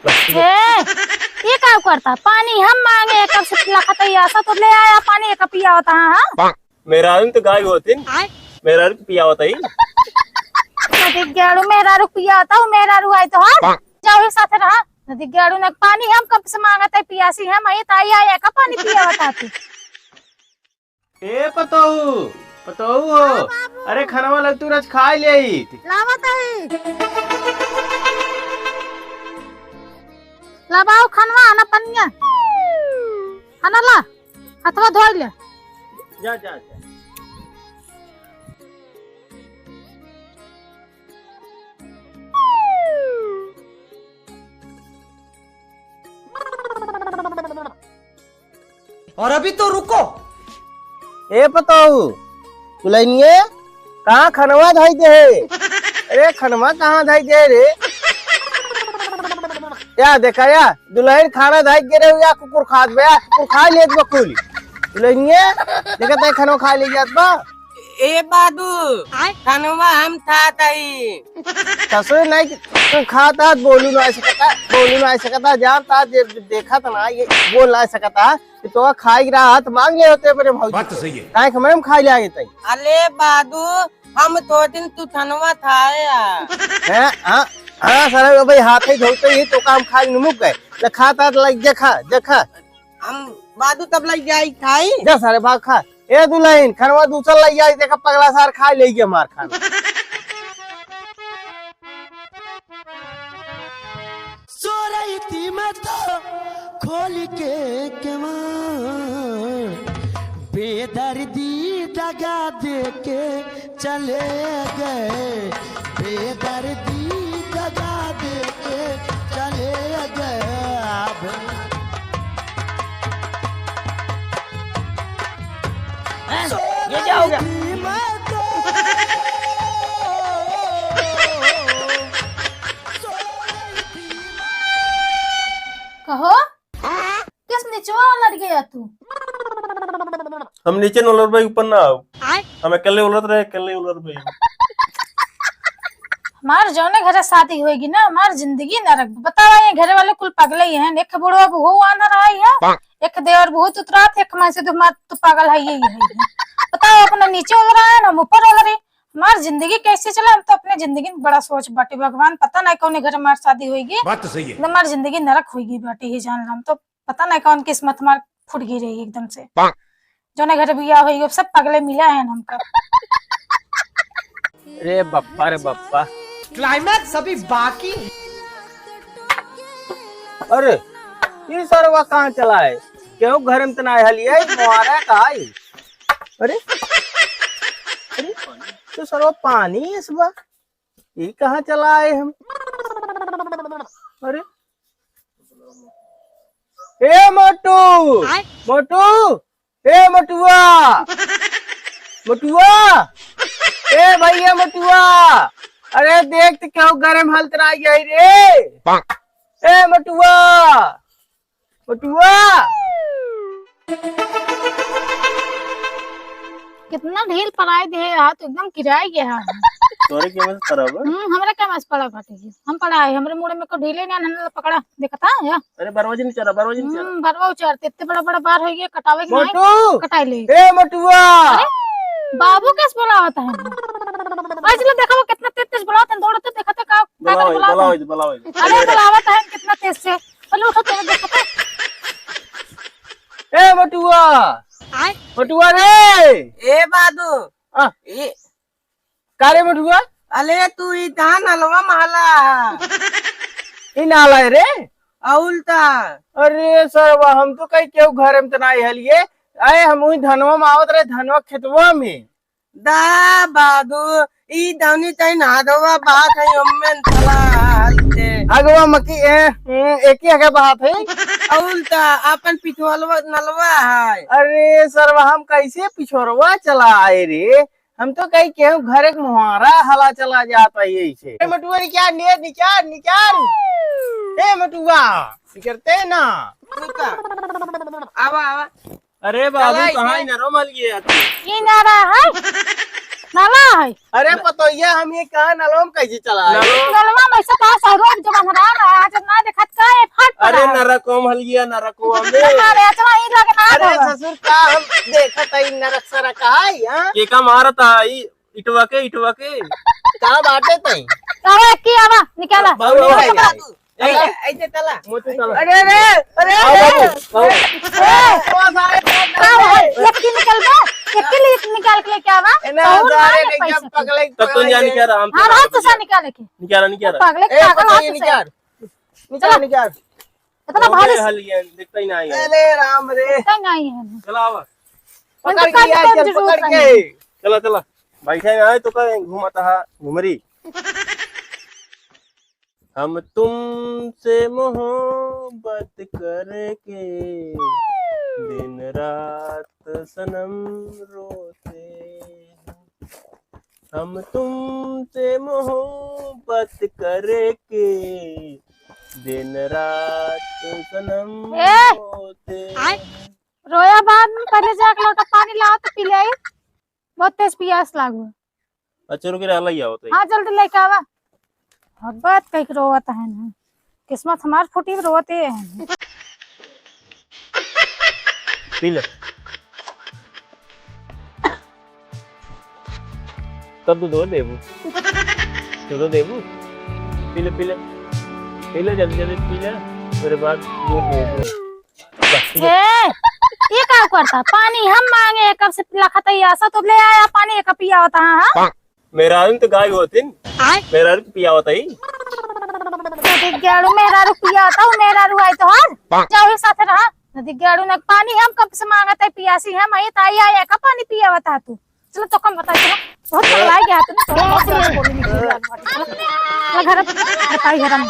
ये क्या करता? पानी हम मांगे एक कप से पिला खाता ऐसा तो ले आया पानी एक कप पिया होता है। मेरा तो गाय होती मेरा पिया होता ही नदी गेड़ू मेरा रुक पिया होता हूँ मेरा रुआई तो हाँ जाओ साथ रहा नदी गेड़ू न पानी हम कब से मांगता है पियासी हम आई ताई आया का पानी पिया होता तू। ए पतोहू पतोहू हो अरे खाना लग तू रच खा ले लावत है लाबाओ खनवा आना पनिया खाना ला हथवा धो ले जा जा जा और अभी तो रुको। ए पतोहू तुलनिए कहाँ खनवा धाई दे अरे खनवा कहाँ धाई दे रे या देखा या दुल्हन खाना धाई गिरे या कुकुर खात बया कुकुर खा लेत बकुल दुल्हनिए देखा तय खनवा खा ले जात बा ए बाबू खानवा हम था ताई ससुर नहीं तू खाता बोलू ना सकता जान ता देखा था ना ये बोल ना सकता तो खाई रहा तो मांग ले होते मेरे भाई बात तो सही है काहे हम खा ले आगे तई अले बाबू हम तो दिन तू थनवा था हैं हां सर भाई हाथ ही धोते ही तो काम खाई नुमुक गए खाता लग देखा हम बादू तब लग जाई खाई जा सारे भाग खा ए दुल्हन खनवा दूसरा लग जाई देखा पगला सार खा ले गया मार खाना सो रही थी मैं तो खोल के केवाड़ बेदर्दी दगा दे के चले गए बेदर्दी दगा दे के चले गए ये क्या हो गया कहो किस निचवा लड़ गया तू? हम नीचे न उलर भाई ऊपर ना आओ हम अकेले उलर रहे अकेले उलर भाई हमार जौने घर शादी होगी ना हमार जिंदगी नरक बतावा ये घर वाले कुल पगले ही हैं एक बुढ़वा बहु आना रहा है एक देवर बहुत उतरात एक मां से तो पागल है ये बताओ अपना नीचे उतर रहा है ना ऊपर उतर रहे हमार जिंदगी कैसे चला हम तो अपने जिंदगी में बड़ा सोच बाटे भगवान पता नहीं कौन घर हमार शादी होगी बात तो सही है हमार जिंदगी नरक होगी बाटे ही जान हम तो पता नहीं कौन किस्मत हमार फुट गई रही एकदम से जौने घर बिया हुई सब पगले मिला है हमका। रे बप्पा क्लाइमैक्स अभी बाकी अरे ये सरवा कहाँ चला है क्यों घर में तना हलिया मुहारा कहा है अरे तो सरवा पानी है इस बार ये कहाँ चला है हम अरे ए मोटू ए मटुआ ए भैया मटुआ अरे देख तो क्यों गरम हलत रहा रे ए मटुआ कितना ढील पढ़ाई दे हाथ एकदम किराए गया है तोरे के मत खराब हमरा क्या मस पड़ा घटे हम पढ़ाए हमरे मुड़े में को ढीले ना नन्ना पकड़ा देखता है अरे बरवाजी नहीं चला भरवा उचारते इतने बड़ा बार हो गया कटावे के मोटू नहीं कटाई ले ए मटुआ बाबू कैसे बुलावता है आज ले देखो कितना तेज बुलावता है दौड़ते देखते का बुलाओ अरे बुलावता है कितना तेज से चलो उठो तेरे देखते ए मटुआ रे ए बादू ए कारे मटुआ अले तू ई धान हलवा महला इन आला रे औलता अरे सरवा हम तो कहीं क्यों घर में तना हलिए आए हम वही धनवा में आवत रहे धनवा खेतवा में दा बादू ई दावनी तई नादवा बात है अम्मेन थला हलते अगवा मकी एक ही हगा बात है औलता अपन पिछवालवा नलवा है अरे सरवा हम कैसे पिछोरवा चला आए रे हम तो कहीं क्यों घर एक मुहारा हला चला जाता है यही से मटुआ क्या निकार ए मटुआ निकलते ना आवा अरे बाबू कहाँ नरो मल गया ये नारा है नाला है अरे पतोया हम ये कहा नलोम कैसे चला नलवा में से पास रोड जो बन रहा है आज ना देखत का नरको हलिया नरको में अरे चला ही लगे ना अरे ससुर का हम देखत हई नरक सरक आई हां के का मारत आई इटवा के का बाटे तई आवा की आवा निकाला बाबू भाई ऐसे तला मोटू चला अरे अरे अरे एक की निकल बा एक की निकाल के लेके आवा एना हजारे ने जब पगले तब तो जान क्या रहा हम हां रात तो सा निकाले के निकाला पागले ए पागल हाथ पता से निकाल निकाल निकाल इतना भारी हलिया दिखता ही नहीं है अरे राम रे तंग आई है चला आवा पकड़ के आ चल पकड़ के चला बैठे आए तो कहीं घुमाता है घुमरी हम तुमसे मोहब्बत करके दिन रात सनम रोते हैं। हम तुमसे मोहब्बत करके दिन रात सनम रोते हैं। रोया बाद में पहले जाके लोटा पानी लाओ तो पी ले आई बहुत तेज प्यास लागू अच्छा रुके रहा ही आओ तो हाँ जल्दी लेके आवा बात कहीं रोवत है ना किस्मत हमार फूटी रोवते है पी ले तब तो दो देबू तो देबू पी ले जल्दी पी ले मेरे बाद दूध दे ये क्या करता पानी हम मांगे कब से पिला खाता ऐसा तो ले आया पानी एक पिया होता है मेरा तो गाय होती मेरा पिया होता ही मेरा रुपया होता हूँ मेरा रुआई तो हर जाओ साथ रहा नदी गेड़ू ने पानी हम कब से मांगता है पियासी हम आई ताई आया का पानी पिया होता तू चलो तो कम बता चलो बहुत पगला गया तू घर में